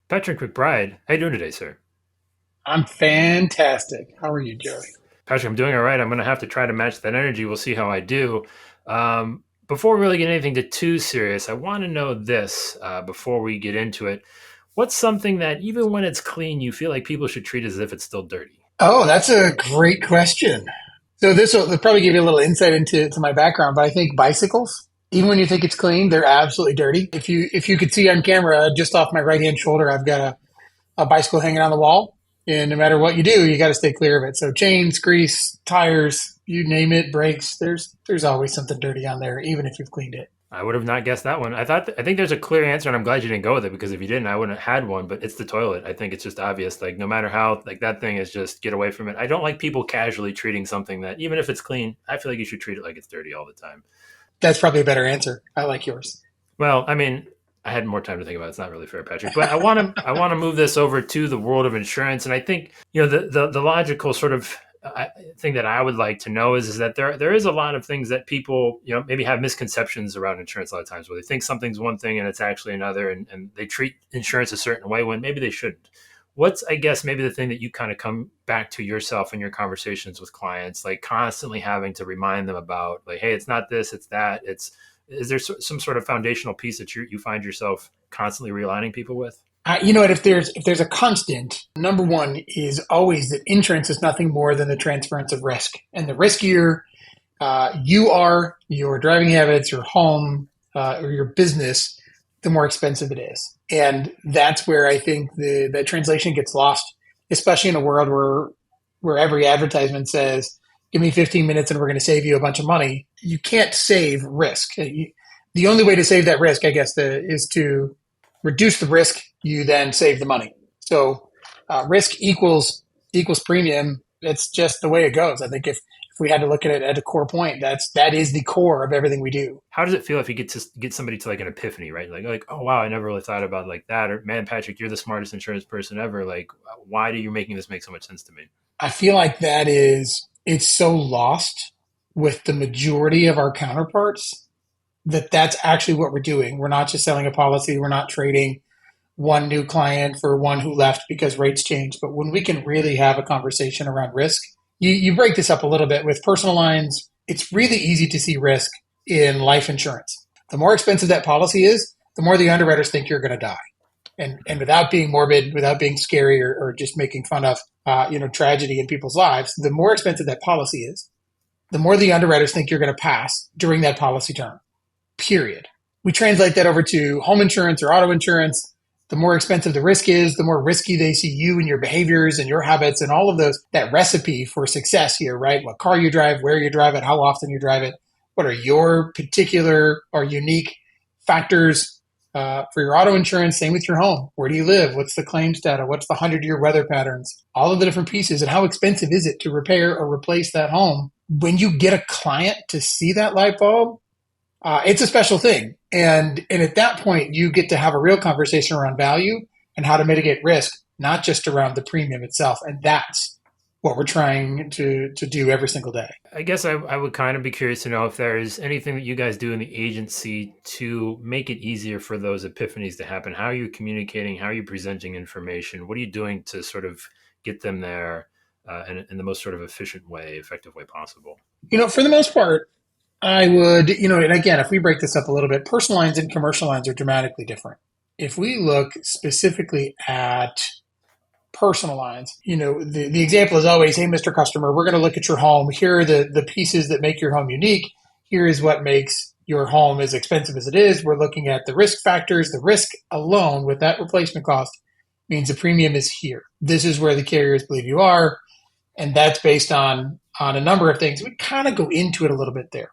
Patrick McBride, how you doing today, sir? I'm fantastic. How are you, Joey? Patrick, I'm doing all right. I'm going to have to try to match that energy. We'll see how I do. Before we really get anything too serious, I want to know this before we get into it. What's something that even when it's clean, you feel like people should treat as if it's still dirty? Oh, that's a great question. So this will probably give you a little insight into my background, but I think bicycles, even when you think it's clean, they're absolutely dirty. If you could see on camera, just off my right hand shoulder, I've got a bicycle hanging on the wall, and no matter what you do, you got to stay clear of it. So chains, grease, tires, you name it, brakes. There's always something dirty on there, even if you've cleaned it. I would have not guessed that one. I think there's a clear answer, and I'm glad you didn't go with it because if you didn't, I wouldn't have had one. But it's the toilet. I think it's just obvious. Like no matter how, like that thing is just get away from it. I don't like people casually treating something that even if it's clean, I feel like you should treat it like it's dirty all the time. That's probably a better answer. I like yours. Well, I mean, I had more time to think about it. It's not really fair, Patrick. But I want to move this over to the world of insurance, and I think the logical sort of thing that I would like to know is that there is a lot of things that people maybe have misconceptions around insurance a lot of times, where they think something's one thing and it's actually another, and they treat insurance a certain way when maybe they shouldn't. What's I guess maybe the thing that you kind of come back to yourself in your conversations with clients, like constantly having to remind them about, like, hey, it's not this, it's that, it's is there some sort of foundational piece that you find yourself constantly realigning people with? You know what? If there's a constant, number one is always that insurance is nothing more than the transference of risk, and the riskier you are, your driving habits, your home, or your business, the more expensive it is, and that's where I think the translation gets lost, especially in a world where every advertisement says, "Give me 15 minutes and we're going to save you a bunch of money." You can't save risk. The only way to save that risk, I guess, is to reduce the risk. You then save the money. So risk equals premium. It's just the way it goes. I think if we had to look at it at a core point, that is the core of everything we do. How does it feel if you get somebody to like an epiphany, right? Like oh wow, I never really thought about it like that, or man, Patrick, you're the smartest insurance person ever. Like why do you making this make so much sense to me? I feel like it's so lost with the majority of our counterparts that that's actually what we're doing. We're not just selling a policy. We're not trading one new client for one who left because rates changed. But when we can really have a conversation around risk, you break this up a little bit with personal lines. It's really easy to see risk in life insurance. The more expensive that policy is, the more the underwriters think you're going to die. And without being morbid, without being scary or just making fun of tragedy in people's lives, the more expensive that policy is, the more the underwriters think you're going to pass during that policy term. Period. We translate that over to home insurance or auto insurance. The more expensive the risk is, the more risky they see you and your behaviors and your habits and all of those, that recipe for success here, right? What car you drive, where you drive it, how often you drive it, what are your particular or unique factors for your auto insurance? Same with your home. Where do you live? What's the claims data? What's the 100-year weather patterns? All of the different pieces, and how expensive is it to repair or replace that home? When you get a client to see that light bulb, it's a special thing. And at that point, you get to have a real conversation around value and how to mitigate risk, not just around the premium itself. And that's what we're trying to do every single day. I guess I would kind of be curious to know if there is anything that you guys do in the agency to make it easier for those epiphanies to happen. How are you communicating? How are you presenting information? What are you doing to sort of get them there in the most sort of efficient way, effective way possible? For the most part, I would, and again, if we break this up a little bit, personal lines and commercial lines are dramatically different. If we look specifically at personal lines, the example is always, hey, Mr. Customer, we're going to look at your home. Here are the pieces that make your home unique. Here is what makes your home as expensive as it is. We're looking at the risk factors. The risk alone with that replacement cost means the premium is here. This is where the carriers believe you are. And that's based on a number of things. We kind of go into it a little bit there.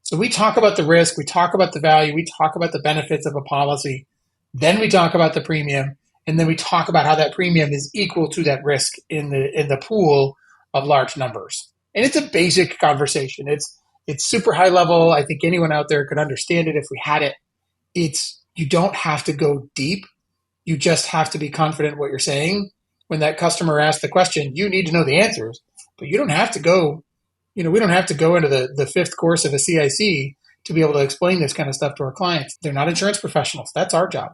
So we talk about the risk, we talk about the value, we talk about the benefits of a policy, then we talk about the premium, and then we talk about how that premium is equal to that risk in the pool of large numbers. And it's a basic conversation. It's super high level. I think anyone out there could understand it if we had it. You don't have to go deep. You just have to be confident what you're saying. When that customer asks the question, you need to know the answers, but you don't have to go. We don't have to go into the fifth course of a CIC to be able to explain this kind of stuff to our clients. They're not insurance professionals. That's our job.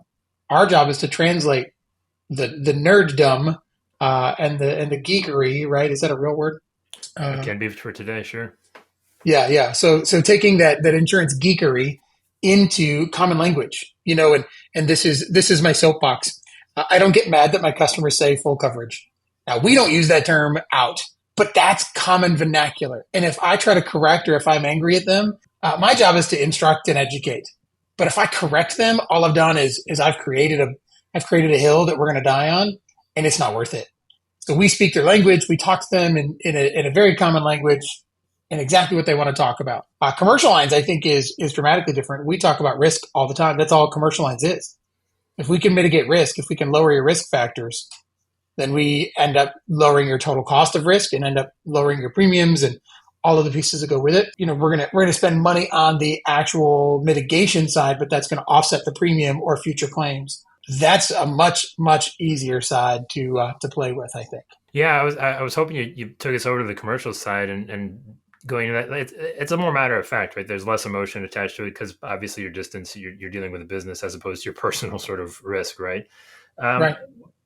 Our job is to translate the nerddom and the geekery, right? Is that a real word? It Uh, can be for today, sure. yeah, yeah. So taking that insurance geekery into common language, and this is my soapbox. I don't get mad that my customers say full coverage. Now we don't use that term out, but that's common vernacular. And if I try to correct or if I'm angry at them, my job is to instruct and educate. But if I correct them, all I've done is I've created a hill that we're going to die on, and it's not worth it. So we speak their language. We talk to them in a very common language and exactly what they want to talk about. Commercial lines, I think, is dramatically different. We talk about risk all the time. That's all commercial lines is. If we can mitigate risk, if we can lower your risk factors, then we end up lowering your total cost of risk and end up lowering your premiums and all of the pieces that go with it. We're gonna spend money on the actual mitigation side, but that's going to offset the premium or future claims. That's a much much easier side to play with, I think. Yeah, I was hoping you took us over to the commercial side and going to that. It's a more matter of fact, right? There's less emotion attached to it because obviously your distance, you're dealing with a business as opposed to your personal sort of risk, right? Um, Right.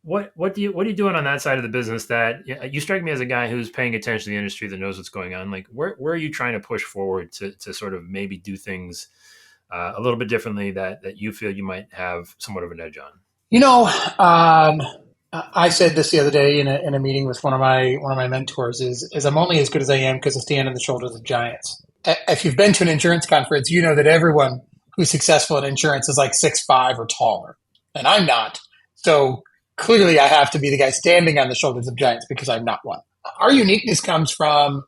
what are you doing on that side of the business that you strike me as a guy who's paying attention to the industry that knows what's going on? Like where are you trying to push forward to sort of maybe do things a little bit differently that you feel you might have somewhat of an edge on? You know, um, I said this the other day in a meeting with one of my mentors is I'm only as good as I am because I stand on the shoulders of giants. If you've been to an insurance conference, you know that everyone who's successful in insurance is like 6'5" or taller, and I'm not. So clearly, I have to be the guy standing on the shoulders of giants because I'm not one. Our uniqueness comes from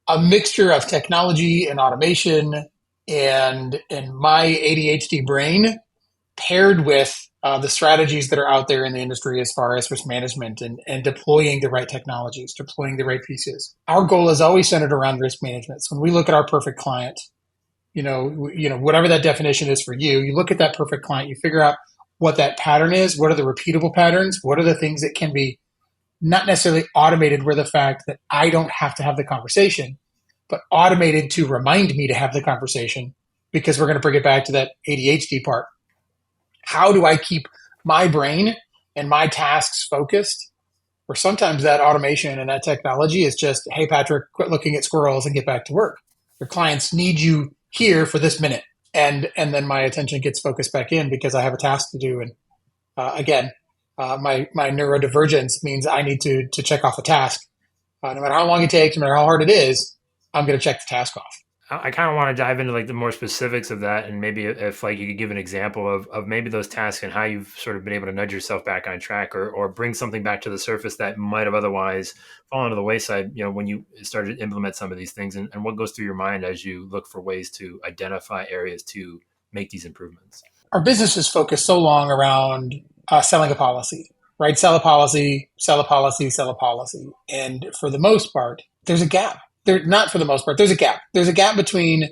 a mixture of technology and automation and my ADHD brain paired with the strategies that are out there in the industry as far as risk management and deploying the right technologies, deploying the right pieces. Our goal is always centered around risk management. So when we look at our perfect client, whatever that definition is for you, you look at that perfect client, you figure out what that pattern is, what are the repeatable patterns, what are the things that can be not necessarily automated where the fact that I don't have to have the conversation, but automated to remind me to have the conversation because we're going to bring it back to that ADHD part. How do I keep my brain and my tasks focused? Or sometimes that automation and that technology is just, hey, Patrick, quit looking at squirrels and get back to work. Your clients need you here for this minute. And then my attention gets focused back in because I have a task to do. And again, my neurodivergence means I need to check off a task. No matter how long it takes, no matter how hard it is, I'm going to check the task off. I kind of want to dive into like the more specifics of that, and maybe if like you could give an example of maybe those tasks and how you've sort of been able to nudge yourself back on track, or bring something back to the surface that might have otherwise fallen to the wayside. When you started to implement some of these things, and what goes through your mind as you look for ways to identify areas to make these improvements. Our business is focused so long around selling a policy, right? Sell a policy, sell a policy, sell a policy. And for the most part, there's a gap. Not for the most part, there's a gap. There's a gap between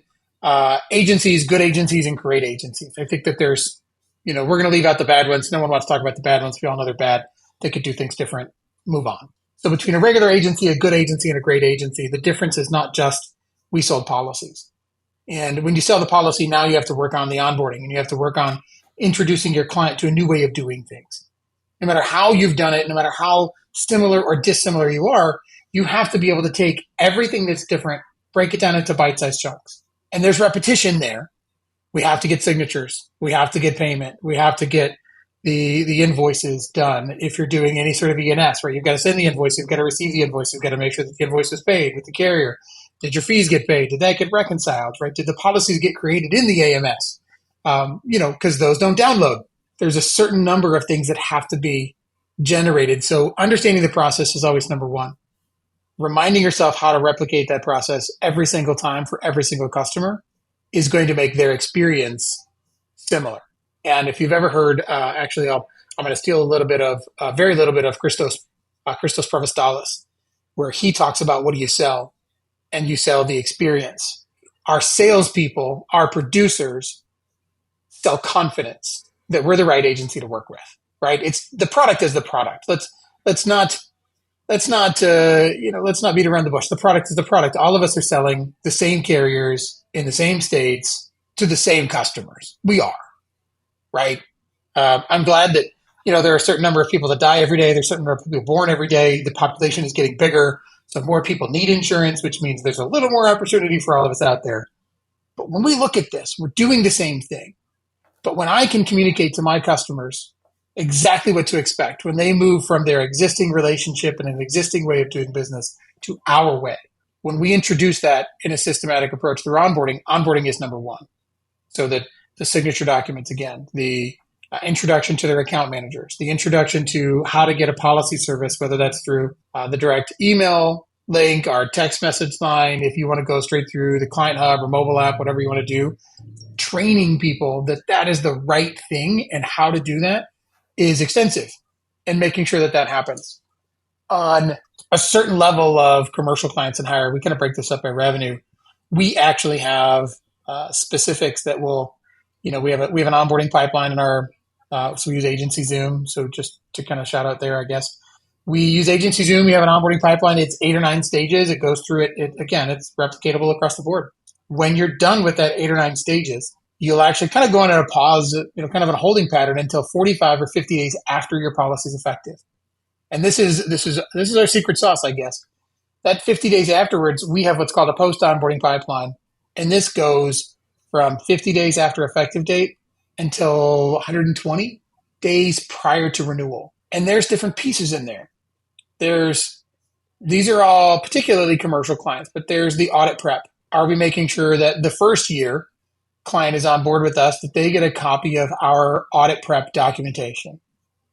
agencies, good agencies, and great agencies. I think that we're going to leave out the bad ones. No one wants to talk about the bad ones. We all know they're bad. They could do things different. Move on. So between a regular agency, a good agency, and a great agency, the difference is not just we sold policies. And when you sell the policy, now you have to work on the onboarding and you have to work on introducing your client to a new way of doing things. No matter how you've done it, no matter how similar or dissimilar you are, you have to be able to take everything that's different, break it down into bite-sized chunks. And there's repetition there. We have to get signatures. We have to get payment. We have to get the invoices done. If you're doing any sort of E&S, right, you've got to send the invoice. You've got to receive the invoice. You've got to make sure that the invoice was paid with the carrier. Did your fees get paid? Did that get reconciled, right? Did the policies get created in the AMS? Because those don't download. There's a certain number of things that have to be generated. So understanding the process is always number one. Reminding yourself how to replicate that process every single time for every single customer is going to make their experience similar. And if you've ever heard, actually, I'm going to steal very little bit of Christos Provostalis, where he talks about what do you sell, and you sell the experience. Our salespeople, our producers, sell confidence that we're the right agency to work with. Right? It's the product is the product. Let's not beat around the bush. The product is the product. All of us are selling the same carriers in the same states to the same customers. We are, right? I'm glad that there are a certain number of people that die every day. There's a certain number of people born every day. The population is getting bigger. So more people need insurance, which means there's a little more opportunity for all of us out there. But when we look at this, we're doing the same thing. But when I can communicate to my customers exactly what to expect when they move from their existing relationship and an existing way of doing business to our way, when we introduce that in a systematic approach through onboarding is number one. So that the signature documents, again, the introduction to their account managers, the introduction to how to get a policy service, whether that's through the direct email link, our text message line, if you want to go straight through the client hub or mobile app, whatever you want to do, training people that that is the right thing and how to do that is extensive, and making sure that that happens. On a certain level of commercial clients and higher, we kind of break this up by revenue. We actually have specifics that will, we have an onboarding pipeline in our, so we use Agency Zoom. So just to kind of shout out there, I guess. We use Agency Zoom. We have an onboarding pipeline. It's 8 or 9 stages. It goes through it. Again, it's replicatable across the board. When you're done with that 8 or 9 stages, you'll actually kind of go on a pause, kind of in a holding pattern until 45 or 50 days after your policy is effective. And this is our secret sauce, I guess. That 50 days afterwards, we have what's called a post-onboarding pipeline. And this goes from 50 days after effective date until 120 days prior to renewal. And there's different pieces in there. These are all particularly commercial clients, but there's the audit prep. Are we making sure that the first year client is on board with us, that they get a copy of our audit prep documentation?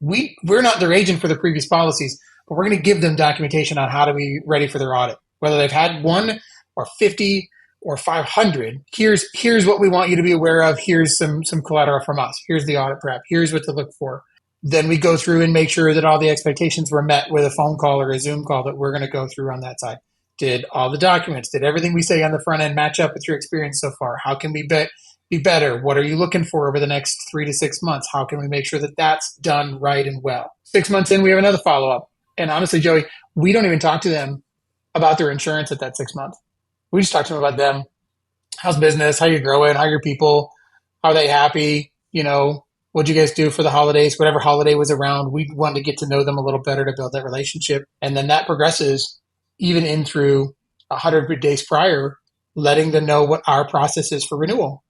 We're not their agent for the previous policies, but we're going to give them documentation on how to be ready for their audit. Whether they've had 1 or 50 or 500, here's what we want you to be aware of. Here's some collateral from us. Here's the audit prep. Here's what to look for. Then we go through and make sure that all the expectations were met with a phone call or a Zoom call that we're going to go through on that side. Did all the documents, did everything we say on the front end match up with your experience so far? How can we be better? What are you looking for over the next 3 to 6 months? How can we make sure that that's done right and well? 6 months in, we have another follow-up. And honestly, Joey, we don't even talk to them about their insurance at that 6 months. We just talk to them about them. How's business? How you growing? How are your people? How are they happy? What'd you guys do for the holidays? Whatever holiday was around, we wanted to get to know them a little better to build that relationship. And then that progresses even in through 100 days prior, letting them know what our process is for renewal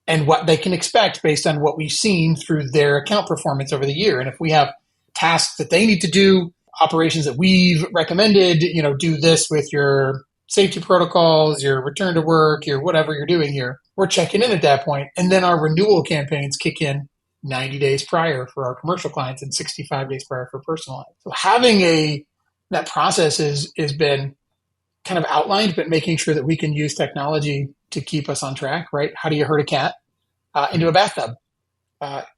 and what they can expect based on what we've seen through their account performance over the year. And if we have tasks that they need to do, operations that we've recommended, do this with your safety protocols, your return to work, your whatever you're doing here, we're checking in at that point. And then our renewal campaigns kick in 90 days prior for our commercial clients and 65 days prior for personal lines. So having that process has been kind of outlined, but making sure that we can use technology to keep us on track, right? How do you herd a cat into a bathtub?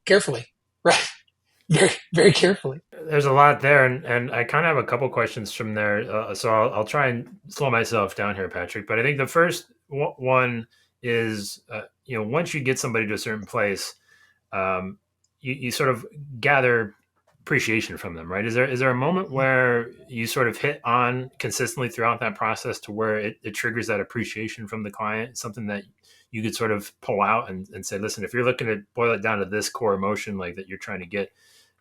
Carefully, right? Very, very carefully. There's a lot there, and I kind of have a couple questions from there. So I'll try and slow myself down here, Patrick. But I think the first one is, once you get somebody to a certain place, you sort of gather appreciation from them, right? Is there a moment where you sort of hit on consistently throughout that process to where it triggers that appreciation from the client, something that you could sort of pull out and say, listen, if you're looking to boil it down to this core emotion, like that you're trying to get,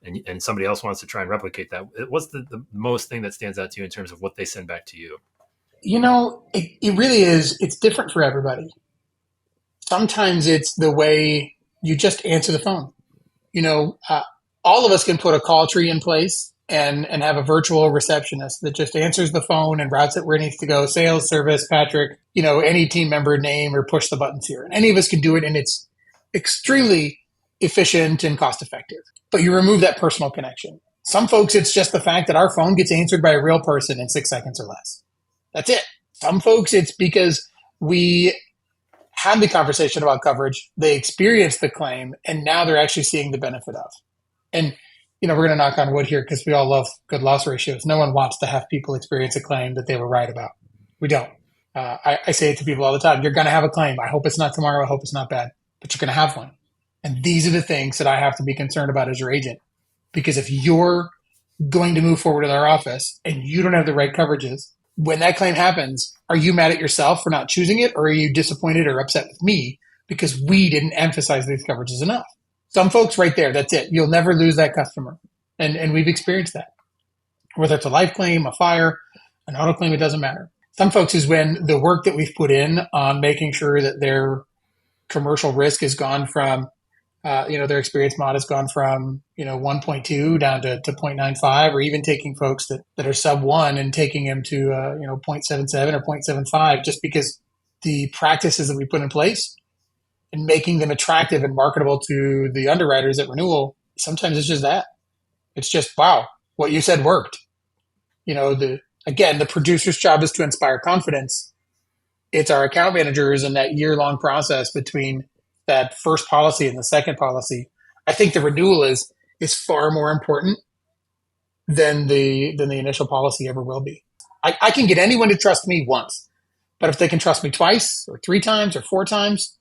and somebody else wants to try and replicate that, what's the most thing that stands out to you in terms of what they send back to you? It really is. It's different for everybody. Sometimes it's the way you just answer the phone. All of us can put a call tree in place and have a virtual receptionist that just answers the phone and routes it where it needs to go. Sales, service, Patrick, any team member name, or push the buttons here. And any of us can do it, and it's extremely efficient and cost effective. But you remove that personal connection. Some folks, it's just the fact that our phone gets answered by a real person in 6 seconds or less. That's it. Some folks, it's because we had the conversation about coverage, they experienced the claim, and now they're actually seeing the benefit of. And, we're going to knock on wood here because we all love good loss ratios. No one wants to have people experience a claim that they were right about. We don't. I say it to people all the time. You're going to have a claim. I hope it's not tomorrow. I hope it's not bad, but you're going to have one. And these are the things that I have to be concerned about as your agent. Because if you're going to move forward with our office and you don't have the right coverages, when that claim happens, are you mad at yourself for not choosing it, or are you disappointed or upset with me because we didn't emphasize these coverages enough? Some folks right there, that's it. You'll never lose that customer. And we've experienced that. Whether it's a life claim, a fire, an auto claim, it doesn't matter. Some folks is when the work that we've put in on making sure that their commercial risk has gone from, their experience mod has gone from, 1.2 down to 0.95, or even taking folks that are sub one and taking them to, 0.77 or 0.75, just because the practices that we put in place and making them attractive and marketable to the underwriters at renewal. Sometimes it's just that. It's just, wow, what you said worked. The producer's job is to inspire confidence. It's our account managers and that year-long process between that first policy and the second policy. I think the renewal is far more important than the initial policy ever will be. I can get anyone to trust me once, but if they can trust me twice or 3 times or 4 times,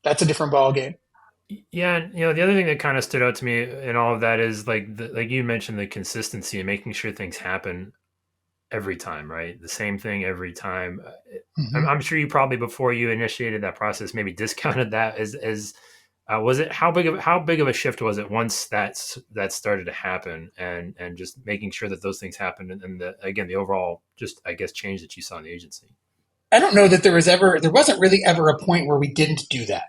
that's a different ballgame. Yeah, and the other thing that kind of stood out to me in all of that is like you mentioned, the consistency and making sure things happen every time, right? The same thing every time. Mm-hmm. I'm sure you probably, before you initiated that process, maybe discounted that as was it, how big of a shift was it once that started to happen, and just making sure that those things happened, and the overall, just I guess, change that you saw in the agency. I don't know that there wasn't really ever a point where we didn't do that.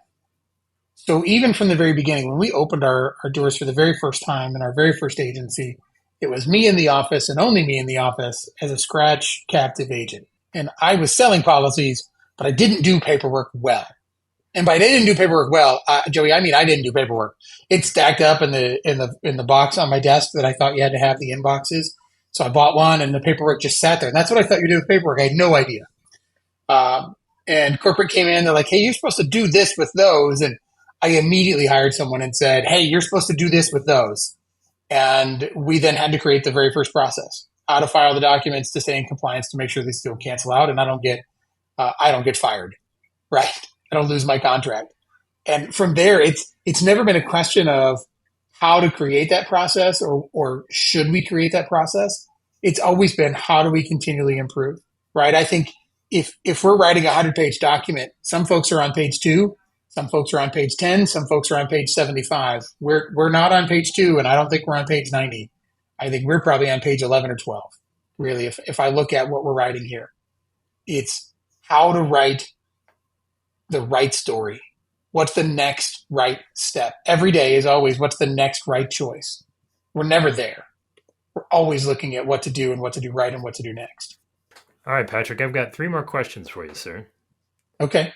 So even from the very beginning, when we opened our doors for the very first time in our very first agency, it was me in the office and only me in the office as a scratch captive agent. And I was selling policies, but I didn't do paperwork well. And by I didn't do paperwork well, Joey, I mean I didn't do paperwork. It stacked up in the box on my desk that I thought you had to have the inboxes. So I bought one, and the paperwork just sat there. And that's what I thought you did with paperwork. I had no idea. And corporate came in. They're like, "Hey, you're supposed to do this with those." And I immediately hired someone and said, "Hey, you're supposed to do this with those." And we then had to create the very first process: how to file the documents to stay in compliance, to make sure they still cancel out, and I don't get fired, right? I don't lose my contract. And from there, it's never been a question of how to create that process or should we create that process. It's always been, how do we continually improve, right? I think if we're writing a 100-page document, some folks are on page 2, some folks are on page 10, some folks are on page 75. We're not on page 2, and I don't think we're on page 90. I think we're probably on page 11 or 12. Really, if I look at what we're writing here, it's how to write the right story. What's the next right step? Every day is always, what's the next right choice? We're never there. We're always looking at what to do and what to do right and what to do next. All right, Patrick, I've got 3 more questions for you, sir. Okay.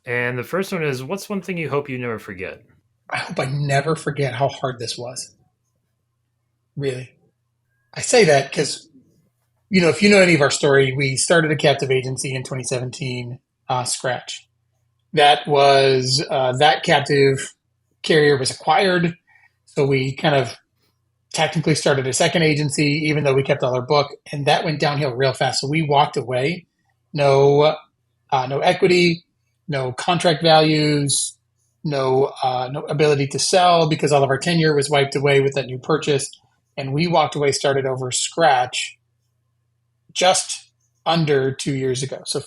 And the first one is, what's one thing you hope you never forget? I hope I never forget how hard this was. Really. I say that because, if you know any of our story, we started a captive agency in 2017, scratch. That was, that captive carrier was acquired. So we kind of technically started a second agency, even though we kept all our book, and that went downhill real fast. So we walked away. No equity, no contract values, no ability to sell, because all of our tenure was wiped away with that new purchase. And we walked away, started over scratch just under 2 years ago. So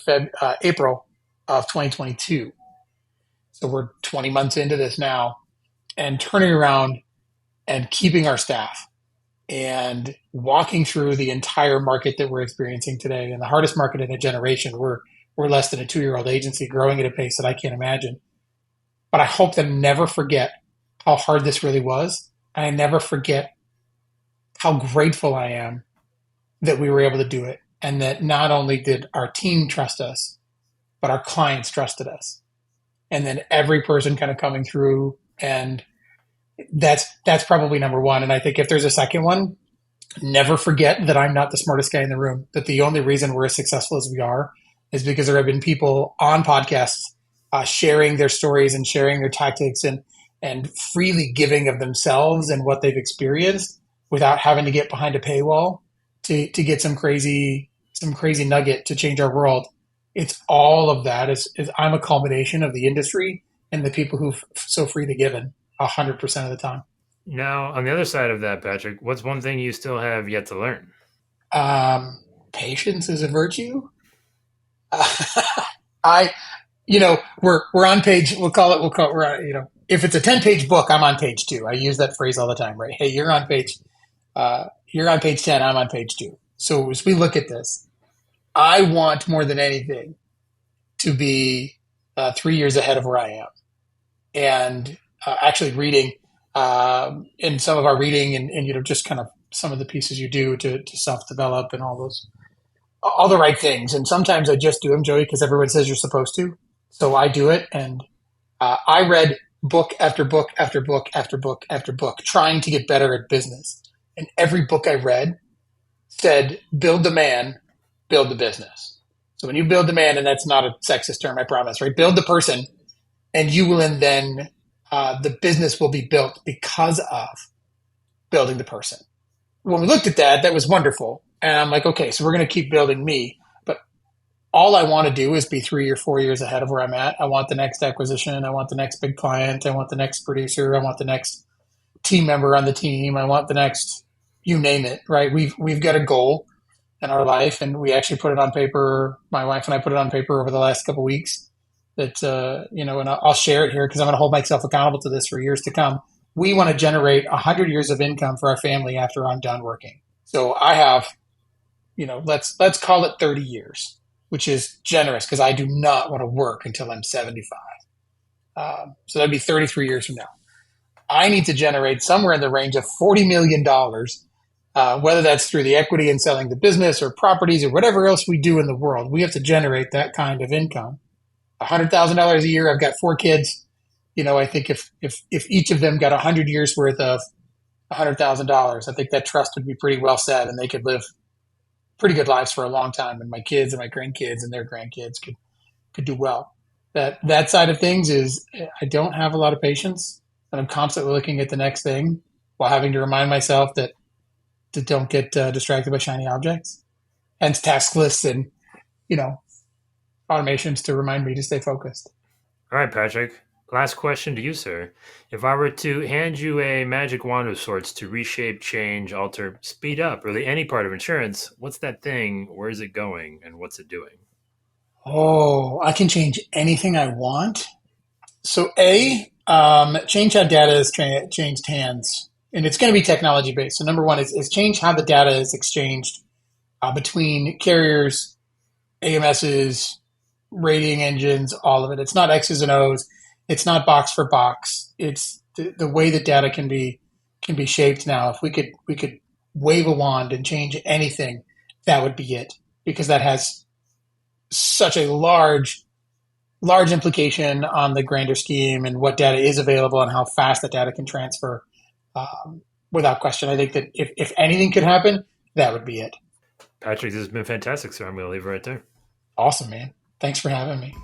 April of 2022. So we're 20 months into this now, and turning around and keeping our staff and walking through the entire market that we're experiencing today, and the hardest market in a generation. We're less than a 2-year-old agency, growing at a pace that I can't imagine. But I hope that I never forget how hard this really was, and I never forget how grateful I am that we were able to do it, and that not only did our team trust us, but our clients trusted us. And then every person kind of coming through, and that's probably number one. And I think if there's a second one, never forget that I'm not the smartest guy in the room, that the only reason we're as successful as we are is because there have been people on podcasts sharing their stories and sharing their tactics and freely giving of themselves and what they've experienced without having to get behind a paywall to get some crazy nugget to change our world. It's all of that is I'm a culmination of the industry and the people who've so freely given 100% of the time. Now, on the other side of that, Patrick, what's one thing you still have yet to learn? Patience is a virtue. We're on page, we're on, if it's a 10-page book, I'm on page 2. I use that phrase all the time, right? Hey, you're on page You're on page 10, I'm on page 2. So as we look at this, I want more than anything to be 3 years ahead of where I am. And actually reading in some of our reading and just kind of some of the pieces you do to self-develop and all the right things. And sometimes I just do them, Joey, because everyone says you're supposed to. So I do it. And I read book after book after book after book after book, trying to get better at business. And every book I read said, build the man, build the business. So when you build the man, and that's not a sexist term, I promise, right? Build the person, and you will, and then the business will be built because of building the person. When we looked at that, that was wonderful. And I'm like, okay, so we're going to keep building me. But all I want to do is be 3 or 4 years ahead of where I'm at. I want the next acquisition. I want the next big client. I want the next producer. I want the next team member on the team. I want the next, you name it, right? We've got a goal in our life, and we actually put it on paper. My wife and I put it on paper over the last couple of weeks. That and I'll share it here because I'm going to hold myself accountable to this for years to come. We want to generate 100 years of income for our family after I'm done working. So I have, let's call it 30 years, which is generous because I do not want to work until I'm 75. So that'd be 33 years from now. I need to generate somewhere in the range of $40 million, whether that's through the equity and selling the business or properties or whatever else we do in the world. We have to generate that kind of income. $100,000 a year. I've got 4 kids. I think if each of them got 100 years worth of $100,000, I think that trust would be pretty well set, and they could live pretty good lives for a long time. And my kids and my grandkids and their grandkids could do well. That side of things is I don't have a lot of patience, and I'm constantly looking at the next thing while having to remind myself that to don't get distracted by shiny objects. Hence task lists and automations to remind me to stay focused. All right, Patrick. Last question to you, sir. If I were to hand you a magic wand of sorts to reshape, change, alter, speed up, really any part of insurance, what's that thing? Where is it going? And what's it doing? Oh, I can change anything I want. So change how data is changed hands, and it's going to be technology based. So number one is change how the data is exchanged between carriers, AMSs, rating engines, all of it. It's not X's and O's. It's not box for box. It's the way the data can be shaped now. If we could wave a wand and change anything, that would be it, because that has such a large implication on the grander scheme and what data is available and how fast that data can transfer. Without question, I think that if anything could happen, that would be it. Patrick, this has been fantastic, sir. I'm going to leave it right there. Awesome, man. Thanks for having me.